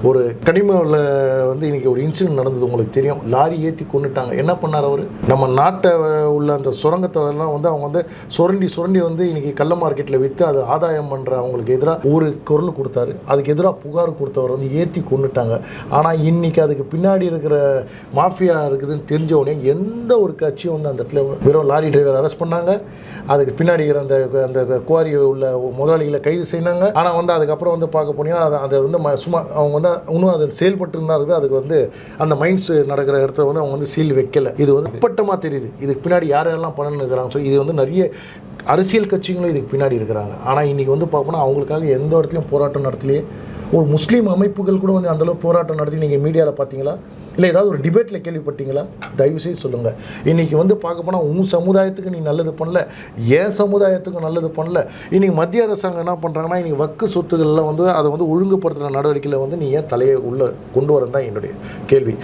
ஒரு கனிமாவில் வந்து இன்றைக்கி ஒரு இன்சிடென்ட் நடந்தது, உங்களுக்கு தெரியும். லாரி ஏற்றி கொண்டுட்டாங்க. என்ன பண்ணார் அவர்? நம்ம நாட்டை உள்ள அந்த சுரங்கத்தெல்லாம் வந்து அவங்க வந்து சுரண்டி வந்து இன்றைக்கி கள்ள மார்க்கெட்டில் விற்று அது ஆதாயம் பண்ணுற அவங்களுக்கு எதிராக ஒரு குரல் கொடுத்தாரு. அதுக்கு எதிராக புகார் கொடுத்தவர் வந்து ஏற்றி கொண்டுட்டாங்க. ஆனால் இன்றைக்கி அதுக்கு பின்னாடி இருக்கிற மாஃபியா இருக்குதுன்னு தெரிஞ்சவொடனே எந்த ஒரு கட்சியும் வந்து அந்த இடத்துல வெறும் லாரி டிரைவர் அரெஸ்ட் பண்ணாங்க. அதுக்கு பின்னாடி இருக்கிற அந்த குவாரி உள்ள முதலாளிகளை கைது செய்யினாங்க. ஆனால் வந்து அதுக்கப்புறம் வந்து பார்க்க போனீங்கன்னா அதை வந்து சும்மா அவங்க வந்து இன்னும் அது செயல்பட்டு இருந்தா இருக்குது. அதுக்கு வந்து அந்த மைண்ட்ஸ் நடக்கிற இடத்துல வந்து அவங்க வந்து சீல் வைக்கல. இது வந்து அப்பட்டமாக தெரியுது இதுக்கு பின்னாடி யாரெல்லாம் பண்ணணும்னு இருக்கிறாங்க. ஸோ இது வந்து நிறைய அரசியல் கட்சிகளும் இதுக்கு பின்னாடி இருக்கிறாங்க. ஆனால் இன்றைக்கி வந்து பார்ப்போம்னா அவங்களுக்காக எந்த இடத்துலையும் போராட்டம் நடத்தலையே. ஒரு முஸ்லீம் அமைப்புகள் கூட வந்து அந்தளவு போராட்டம் நடத்தி நீங்கள் மீடியாவில் பார்த்தீங்களா? இல்லை ஏதாவது ஒரு டிபேட்டில் கேள்விப்பட்டீங்களா? தயவுசெய்து சொல்லுங்கள். இன்றைக்கி வந்து பார்க்க போனால் உன் சமுதாயத்துக்கு நீ நல்லது பண்ணல, என் சமுதாயத்துக்கும் நல்லது பண்ணல. இன்றைக்கி மத்திய அரசாங்கம் என்ன பண்ணுறாங்கன்னா, இன்றைக்கி வக்கு சொத்துக்களில் வந்து அதை வந்து ஒழுங்குபடுத்துகிற நடவடிக்கையில் வந்து நீ ஏன் தலையை உள்ளே கொண்டு வரதான் என்னுடைய கேள்வி.